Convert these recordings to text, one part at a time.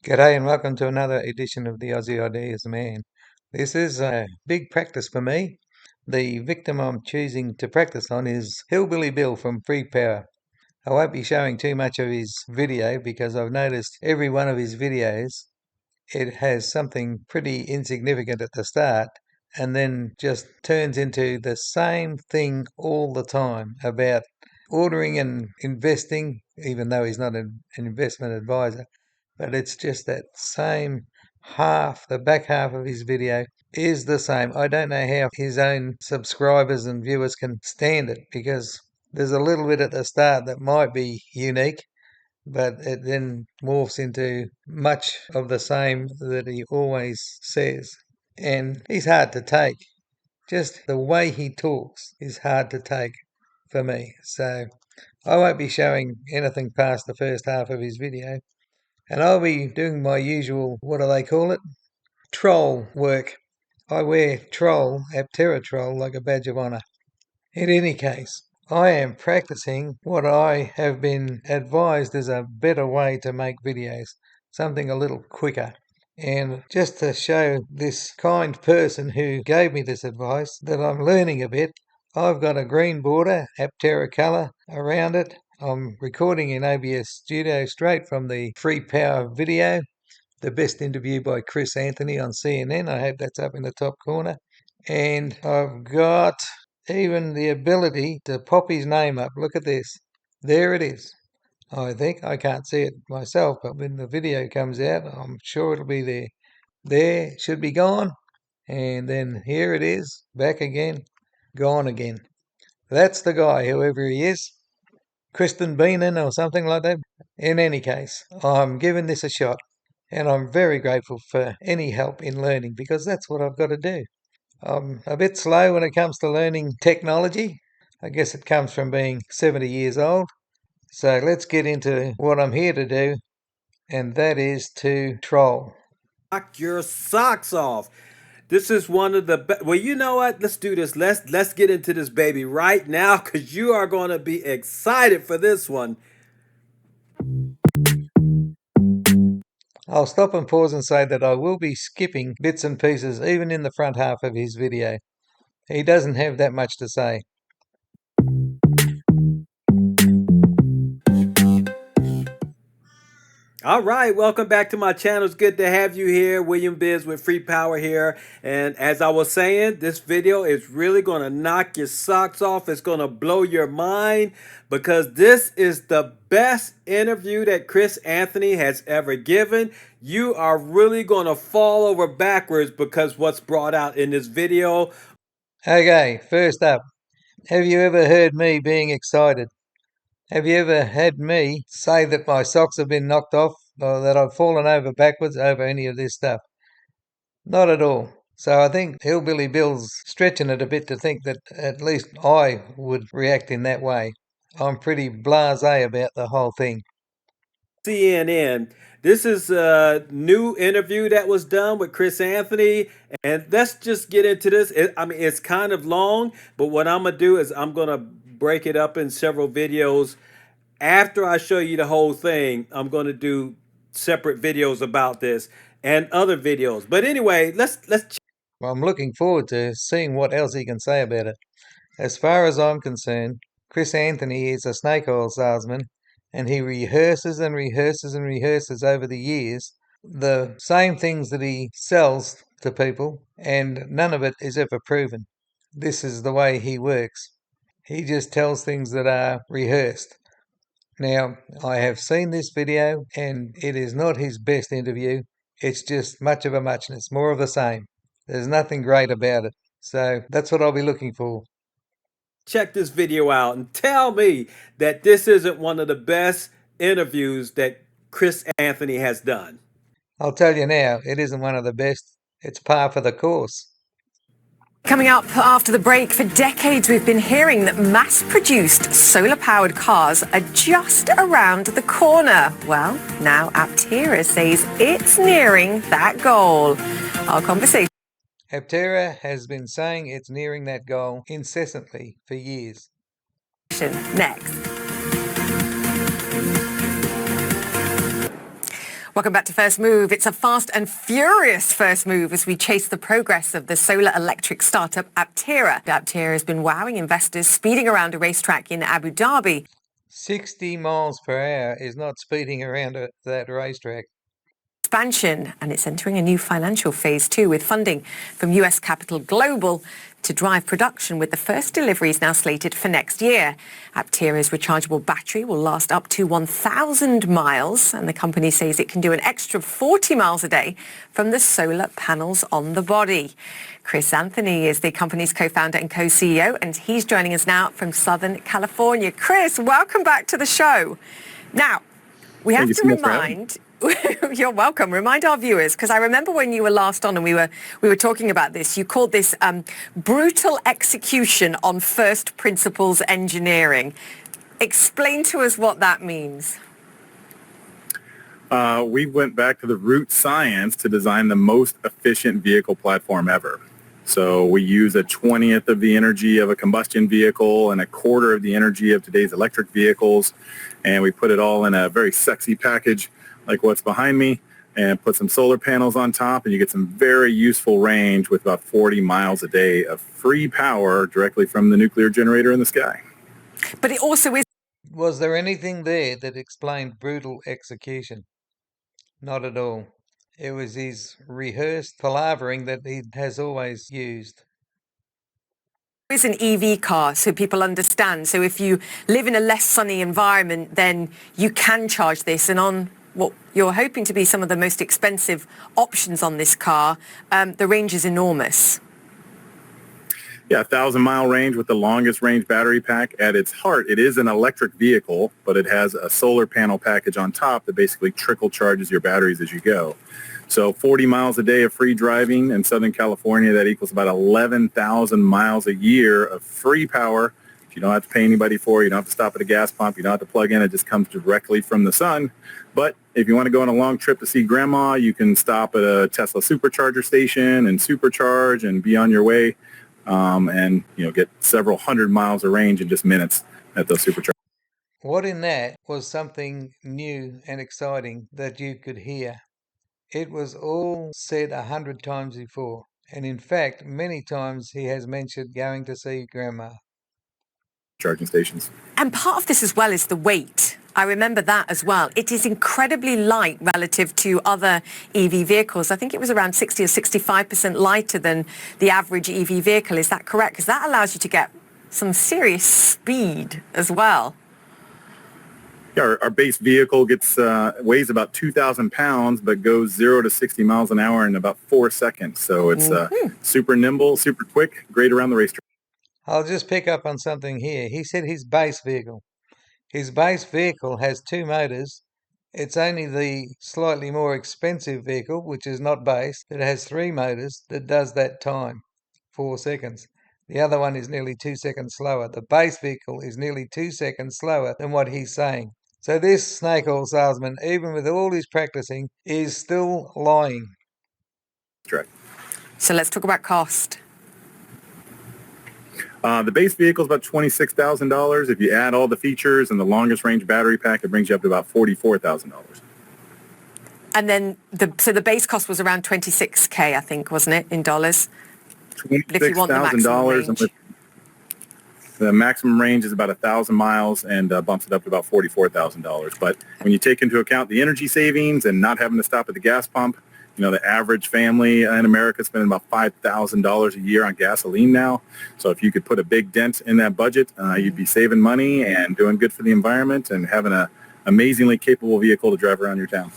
G'day and welcome to another edition of the Aussie Ideas Man. This is a big practice for me. The victim I'm choosing to practice on is Hillbilly Bill from Free Power. I won't be showing too much of his video because I've noticed every one of his videos, it has something pretty insignificant at the start and then just turns into the same thing all the time about ordering and investing, even though he's not an investment advisor. But it's just that same half, the back half of his video is the same. I don't know how his own subscribers and viewers can stand it because there's a little bit at the start that might be unique, but it then morphs into much of the same that he always says. And he's hard to take. Just the way he talks is hard to take for me. So I won't be showing anything past the first half of his video. And I'll be doing my usual, what do they call it? Troll work. I wear APTERA Troll, like a badge of honour. In any case, I am practicing what I have been advised is a better way to make videos, something a little quicker. And just to show this kind person who gave me this advice that I'm learning a bit, I've got a green border, APTERA colour, around it. I'm recording in OBS Studio straight from the Free Power video, the best interview by Chris Anthony on CNN. I hope that's up in the top corner. And I've got even the ability to pop his name up. Look at this. There it is. I think I can't see it myself, but when the video comes out, I'm sure it'll be there. There, should be gone. And then here it is, back again, gone again. That's the guy, whoever he is. Kristen Beenan or something like that. In any case, I'm giving this a shot. And I'm very grateful for any help in learning because that's what I've got to do. I'm a bit slow when it comes to learning technology. I guess it comes from being 70 years old. So let's get into what I'm here to do, and that is to troll. Knock your socks off. This is one of the well, you know what? Let's do this. Let's get into this baby right now cuz you are going to be excited for this one. I'll stop and pause and say that I will be skipping bits and pieces even in the front half of his video. He doesn't have that much to say. All right, welcome back to my channel. It's good to have you here. William Biz with Free Power here. And as I was saying, this video is really going to knock your socks off. It's going to blow your mind because this is the best interview that Chris Anthony has ever given. You are really going to fall over backwards because what's brought out in this video. Okay, first up, have you ever heard me being excited? Have you ever had me say that my socks have been knocked off or that I've fallen over backwards over any of this stuff? Not at all. So I think Hillbilly Bill's stretching it a bit to think that at least I would react in that way. I'm pretty blasé about the whole thing. CNN. This is a new interview that was done with Chris Anthony, and let's just get into this. I mean, it's kind of long, but what I'm gonna do is I'm gonna break it up in several videos. After I show you the whole thing, I'm gonna do separate videos about this and other videos. But anyway, let's. Well, I'm looking forward to seeing what else he can say about it. As far as I'm concerned, Chris Anthony is a snake oil salesman and he rehearses and rehearses and rehearses over the years the same things that he sells to people, and none of it is ever proven. This is the way he works. He just tells things that are rehearsed. Now, I have seen this video and it is not his best interview. It's just much of a muchness, more of the same. There's nothing great about it. So that's what I'll be looking for. Check this video out and tell me that this isn't one of the best interviews that Chris Anthony has done. I'll tell you now, it isn't one of the best. It's par for the course. Coming up after the break, for decades we've been hearing that mass-produced solar-powered cars are just around the corner. Well, now APTERA says it's nearing that goal. Our conversation. APTERA has been saying it's nearing that goal incessantly for years. Next. Welcome back to First Move. It's a fast and furious first move as we chase the progress of the solar electric startup APTERA. APTERA has been wowing investors speeding around a racetrack in Abu Dhabi. 60 miles per hour is not speeding around that racetrack. Expansion, and it's entering a new financial phase too, with funding from US Capital Global to drive production, with the first deliveries now slated for next year. APTERA's rechargeable battery will last up to 1,000 miles, and the company says it can do an extra 40 miles a day from the solar panels on the body. Chris Anthony is the company's co-founder and co-CEO, and he's joining us now from Southern California. Chris, welcome back to the show. Now, we have to remind... You're welcome. Remind our viewers, because I remember when you were last on and we were talking about this, you called this brutal execution on first principles engineering. Explain to us what that means. We went back to the root science to design the most efficient vehicle platform ever. So we use a 20th of the energy of a combustion vehicle and a quarter of the energy of today's electric vehicles, and we put it all in a very sexy package like what's behind me, and put some solar panels on top, and you get some very useful range with about 40 miles a day of free power directly from the nuclear generator in the sky. But it also is... Was there anything there that explained brutal execution? Not at all. It was his rehearsed palavering that he has always used. Is an EV car, so people understand. So if you live in a less sunny environment, then you can charge this, and on what you're hoping to be some of the most expensive options on this car, the range is enormous. Yeah, 1,000-mile range with the longest range battery pack. At its heart, it is an electric vehicle, but it has a solar panel package on top that basically trickle charges your batteries as you go. So 40 miles a day of free driving in Southern California, that equals about 11,000 miles a year of free power. You don't have to pay anybody for it. You don't have to stop at a gas pump. You don't have to plug in. It just comes directly from the sun. But if you want to go on a long trip to see grandma, you can stop at a Tesla supercharger station and supercharge and be on your way, and get several hundred miles of range in just minutes at those superchargers. What in that was something new and exciting that you could hear? It was all said 100 times before, and in fact, many times he has mentioned going to see grandma. Charging stations. And part of this as well is the weight. I remember that as well. It is incredibly light relative to other EV vehicles. I think it was around 60 or 65% lighter than the average EV vehicle. Is that correct? Because that allows you to get some serious speed as well. Yeah, our base vehicle weighs about 2,000 pounds, but goes 0 to 60 miles an hour in about 4 seconds. So it's super nimble, super quick, great around the racetrack. I'll just pick up on something here. He said his base vehicle. His base vehicle has 2 motors. It's only the slightly more expensive vehicle, which is not base, that has 3 motors that does that time, 4 seconds. The other one is nearly 2 seconds slower. The base vehicle is nearly 2 seconds slower than what he's saying. So this snake oil salesman, even with all his practicing, is still lying. Correct. So let's talk about cost. The base vehicle is about $26,000. If you add all the features and the longest range battery pack, it brings you up to about $44,000. And then the base cost was around $26K, I think, wasn't it, in dollars? $26,000. The maximum range is about 1,000 miles and bumps it up to about $44,000. But when you take into account the energy savings and not having to stop at the gas pump, the average family in America is spending about $5,000 a year on gasoline now. So if you could put a big dent in that budget, you'd be saving money and doing good for the environment and having an amazingly capable vehicle to drive around your town.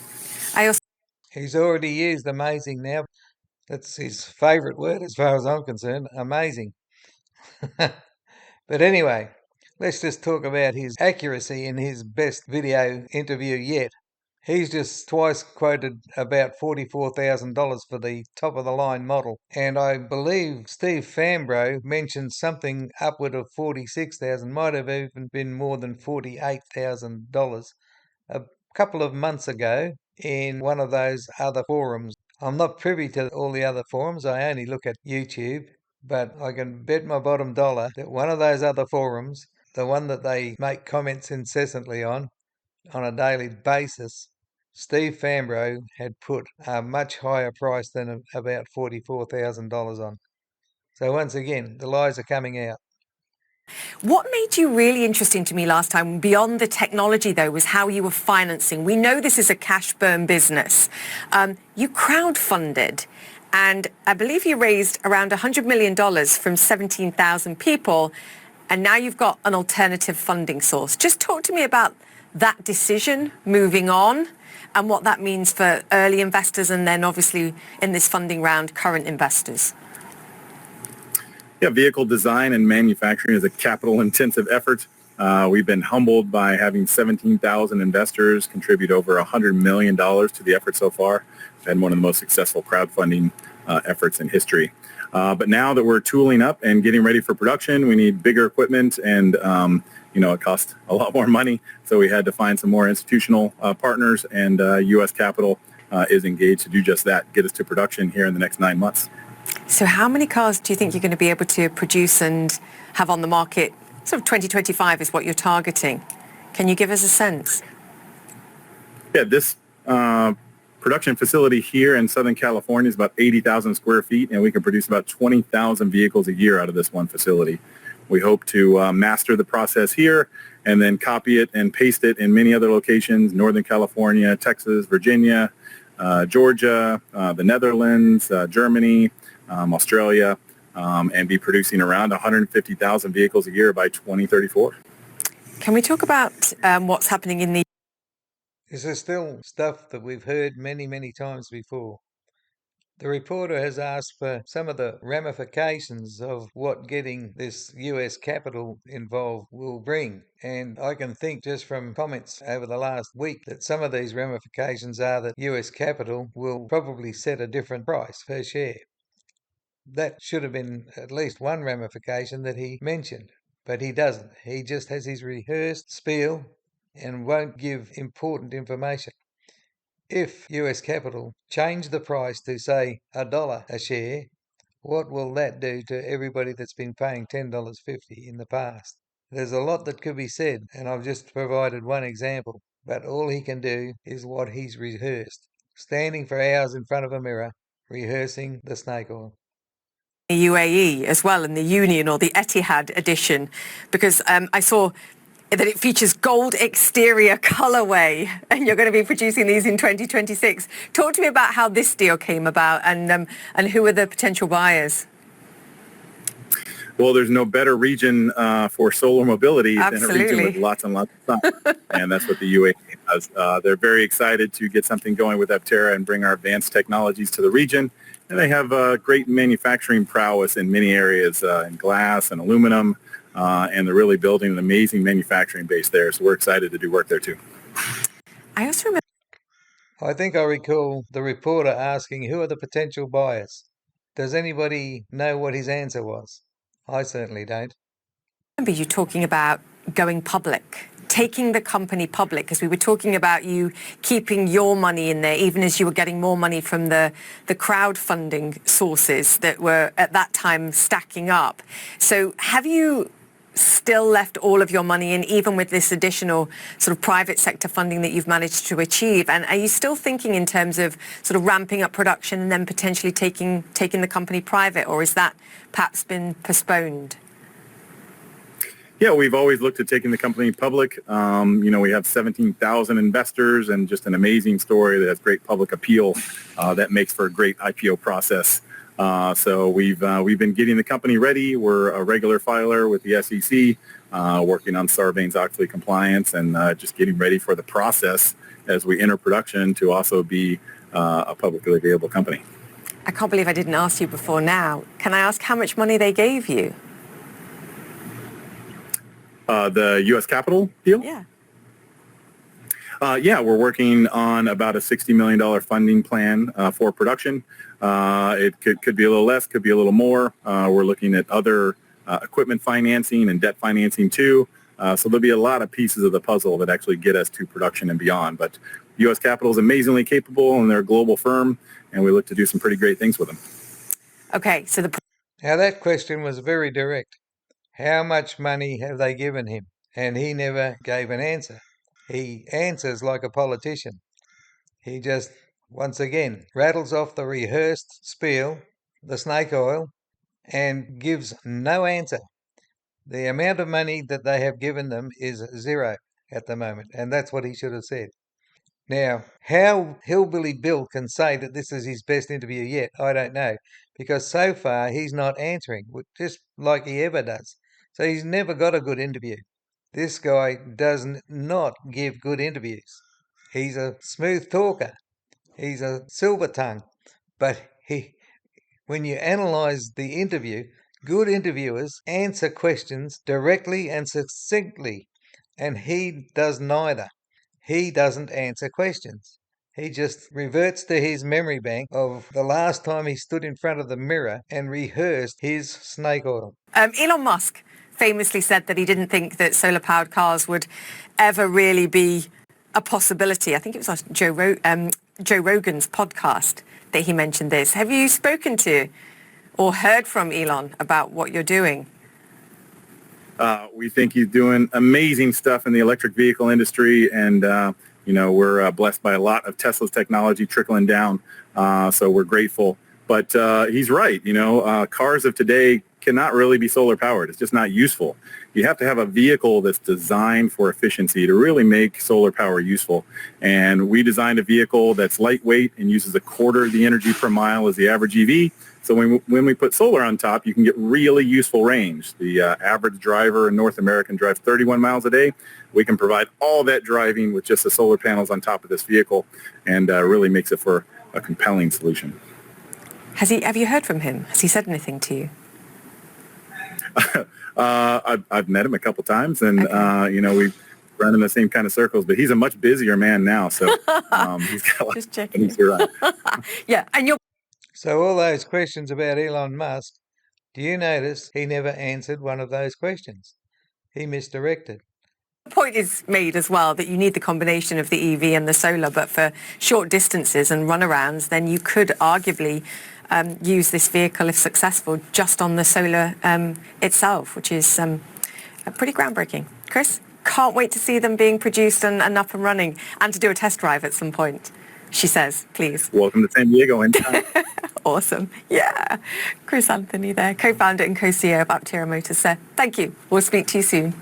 He's already used amazing now. That's his favorite word as far as I'm concerned, amazing. But anyway, let's just talk about his accuracy in his best video interview yet. He's just twice quoted about $44,000 for the top-of-the-line model. And I believe Steve Fambro mentioned something upward of $46,000, might have even been more than $48,000 a couple of months ago in one of those other forums. I'm not privy to all the other forums. I only look at YouTube. But I can bet my bottom dollar that one of those other forums, the one that they make comments incessantly on a daily basis, Steve Fambro had put a much higher price than about $44,000 on. So once again, the lies are coming out. What made you really interesting to me last time, beyond the technology though, was how you were financing. We know this is a cash burn business. You crowdfunded, and I believe you raised around $100 million from 17,000 people, and now you've got an alternative funding source. Just talk to me about that decision moving on and what that means for early investors and then obviously in this funding round, current investors. Yeah, vehicle design and manufacturing is a capital-intensive effort. We've been humbled by having 17,000 investors contribute over $100 million to the effort so far, and one of the most successful crowdfunding efforts in history. But now that we're tooling up and getting ready for production, we need bigger equipment, and it costs a lot more money. So we had to find some more institutional partners, and U.S. capital is engaged to do just that, get us to production here in the next 9 months. So how many cars do you think you're going to be able to produce and have on the market? Sort of 2025 is what you're targeting. Can you give us a sense? Yeah, this production facility here in Southern California is about 80,000 square feet, and we can produce about 20,000 vehicles a year out of this one facility. We hope to master the process here and then copy it and paste it in many other locations: Northern California, Texas, Virginia, Georgia, the Netherlands, Germany, Australia, and be producing around 150,000 vehicles a year by 2034. Can we talk about what's happening in the... This is still stuff that we've heard many, many times before. The reporter has asked for some of the ramifications of what getting this US capital involved will bring. And I can think just from comments over the last week that some of these ramifications are that US capital will probably set a different price per share. That should have been at least one ramification that he mentioned, but he doesn't. He just has his rehearsed spiel and won't give important information. If US capital change the price to, say, $1 a share, what will that do to everybody that's been paying $10.50 in the past? There's a lot that could be said, and I've just provided one example, but all he can do is what he's rehearsed, standing for hours in front of a mirror, rehearsing the snake oil. UAE as well, in the Union or the Etihad edition, because I saw that it features gold exterior colorway, and you're going to be producing these in 2026. Talk to me about how this deal came about and who are the potential buyers. Well, there's no better region for solar mobility than a region with lots and lots of sun, and that's what the UAE does. They're very excited to get something going with APTERA and bring our advanced technologies to the region. And they have great manufacturing prowess in many areas, in glass and aluminum, and they're really building an amazing manufacturing base there. So we're excited to do work there too. I also remember... I think I recall the reporter asking, who are the potential buyers? Does anybody know what his answer was? I certainly don't. I remember you talking about going public, taking the company public, because we were talking about you keeping your money in there, even as you were getting more money from the crowdfunding sources that were at that time stacking up. So have you still left all of your money in, even with this additional sort of private sector funding that you've managed to achieve? And are you still thinking in terms of sort of ramping up production and then potentially taking the company private, or is that perhaps been postponed? Yeah, we've always looked at taking the company public. We have 17,000 investors and just an amazing story that has great public appeal that makes for a great IPO process. So we've been getting the company ready. We're a regular filer with the SEC, working on Sarbanes-Oxley compliance and just getting ready for the process as we enter production to also be a publicly available company. I can't believe I didn't ask you before now. Can I ask how much money they gave you? The U.S. capital deal? Yeah. Yeah, we're working on about a $60 million funding plan for production. It could be a little less, could be a little more. We're looking at other equipment financing and debt financing too. So there'll be a lot of pieces of the puzzle that actually get us to production and beyond. But U.S. capital is amazingly capable, and they're a global firm, and we look to do some pretty great things with them. Okay, so Now that question was very direct. How much money have they given him? And he never gave an answer. He answers like a politician. He just, once again, rattles off the rehearsed spiel, the snake oil, and gives no answer. The amount of money that they have given them is zero at the moment, and that's what he should have said. Now, how Hillbilly Bill can say that this is his best interview yet, I don't know, because so far he's not answering, just like he ever does. So he's never got a good interview. This guy does not give good interviews. He's a smooth talker. He's a silver tongue. But when you analyse the interview, good interviewers answer questions directly and succinctly, and he does neither. He doesn't answer questions. He just reverts to his memory bank of the last time he stood in front of the mirror and rehearsed his snake oil. Elon Musk famously said that he didn't think that solar-powered cars would ever really be a possibility. I think it was on Joe Rogan's podcast that he mentioned this. Have you spoken to or heard from Elon about what you're doing? We think he's doing amazing stuff in the electric vehicle industry, and we're blessed by a lot of Tesla's technology trickling down, so we're grateful. But he's right. Cars of today cannot really be solar powered. It's just not useful. You have to have a vehicle that's designed for efficiency to really make solar power useful. And we designed a vehicle that's lightweight and uses a quarter of the energy per mile as the average EV. So when we put solar on top, you can get really useful range. The average driver in North America can drive 31 miles a day. We can provide all that driving with just the solar panels on top of this vehicle, and really makes it for a compelling solution. Have you heard from him? Has he said anything to you? I've met him a couple times, and okay. We run in the same kind of circles. But he's a much busier man now, so he's got Just checking. Yeah, and you're. So all those questions about Elon Musk, do you notice he never answered one of those questions? He misdirected. The point is made as well that you need the combination of the EV and the solar, but for short distances and runarounds, then you could arguably use this vehicle, if successful, just on the solar itself, which is pretty groundbreaking. Chris, can't wait to see them being produced and up and running, and to do a test drive at some point, she says, please. Welcome to San Diego anytime. Awesome. Yeah. Chris Anthony there, co-founder and co-CEO of APTERA Motors. So thank you. We'll speak to you soon.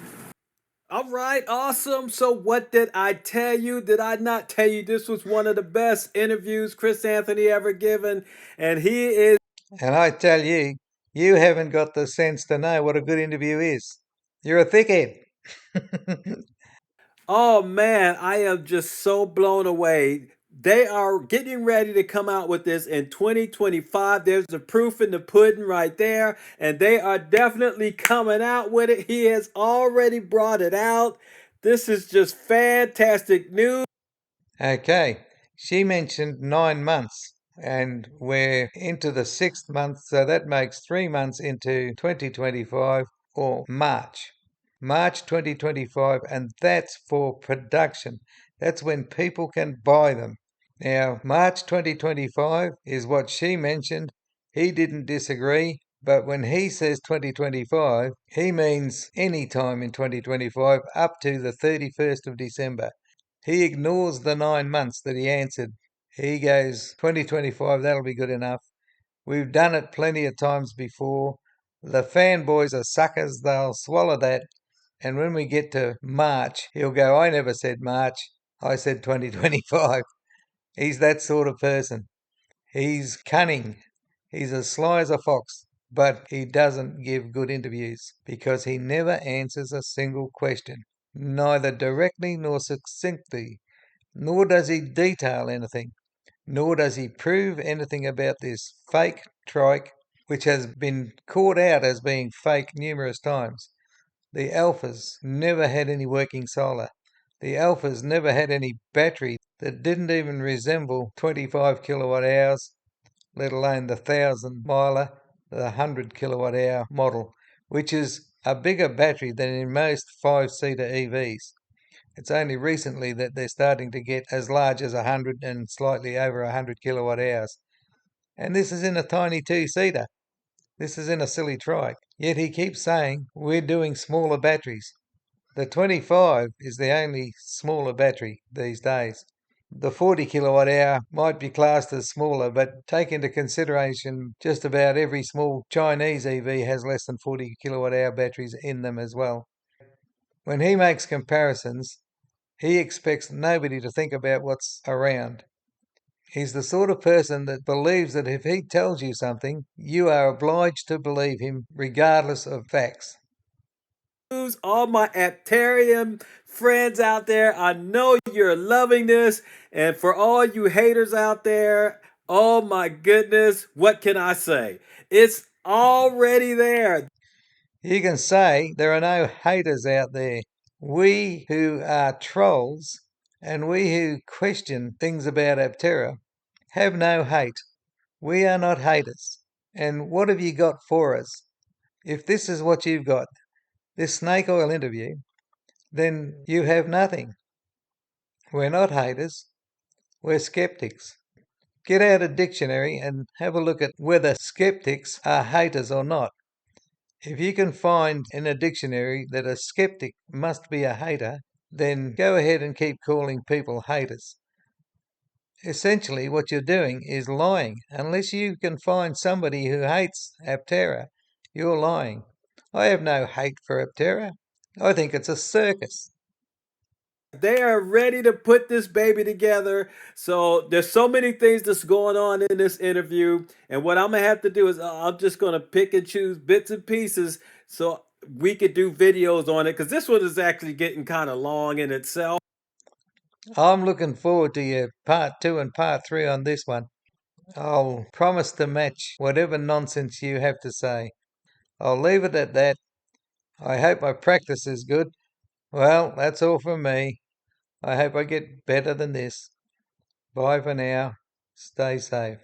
All right, awesome. So what did I tell you? Did I not tell you this was one of the best interviews Chris Anthony ever given? And he is... And I tell you, you haven't got the sense to know what a good interview is. You're a thickhead. Oh, man, I am just so blown away. They are getting ready to come out with this in 2025. There's the proof in the pudding right there. And they are definitely coming out with it. He has already brought it out. This is just fantastic news. Okay, she mentioned 9 months, and we're into the 6th month, so that makes 3 months into 2025 or March 2025, and that's for production. That's when people can buy them. Now, March 2025 is what she mentioned. He didn't disagree, but when he says 2025, he means any time in 2025 up to the 31st of December. He ignores the 9 months that he answered. He goes, 2025, that'll be good enough. We've done it plenty of times before. The fanboys are suckers, they'll swallow that. And when we get to March, he'll go, I never said March, I said 2025. He's that sort of person. He's cunning. He's as sly as a fox, but he doesn't give good interviews because he never answers a single question, neither directly nor succinctly, nor does he detail anything, nor does he prove anything about this fake trike, which has been caught out as being fake numerous times. The Alphas never had any working solar. The Alphas never had any battery that didn't even resemble 25 kilowatt hours, let alone the 1,000-miler, the 100 kilowatt hour model, which is a bigger battery than in most 5-seater EVs. It's only recently that they're starting to get as large as 100 and slightly over 100 kilowatt hours. And this is in a tiny 2-seater. This is in a silly trike. Yet he keeps saying we're doing smaller batteries. The 25 is the only smaller battery these days. The 40 kilowatt hour might be classed as smaller, but take into consideration just about every small Chinese EV has less than 40 kilowatt hour batteries in them as well. When he makes comparisons, he expects nobody to think about what's around. He's the sort of person that believes that if he tells you something, you are obliged to believe him regardless of facts. All my Apterian friends out there, I know you're loving this. And for all you haters out there, oh my goodness, what can I say? It's already there. You can say there are no haters out there. We who are trolls and we who question things about APTERA have no hate. We are not haters. And what have you got for us? If this is what you've got, this snake oil interview, then you have nothing. We're not haters. We're skeptics. Get out a dictionary and have a look at whether skeptics are haters or not. If you can find in a dictionary that a skeptic must be a hater, then go ahead and keep calling people haters. Essentially, what you're doing is lying. Unless you can find somebody who hates APTERA, you're lying. I have no hate for APTERA. I think it's a circus. They are ready to put this baby together. So there's so many things that's going on in this interview. And what I'm going to have to do is I'm just going to pick and choose bits and pieces so we could do videos on it. Because this one is actually getting kind of long in itself. I'm looking forward to your part 2 and part 3 on this one. I'll promise to match whatever nonsense you have to say. I'll leave it at that. I hope my practice is good. Well, that's all from me. I hope I get better than this. Bye for now. Stay safe.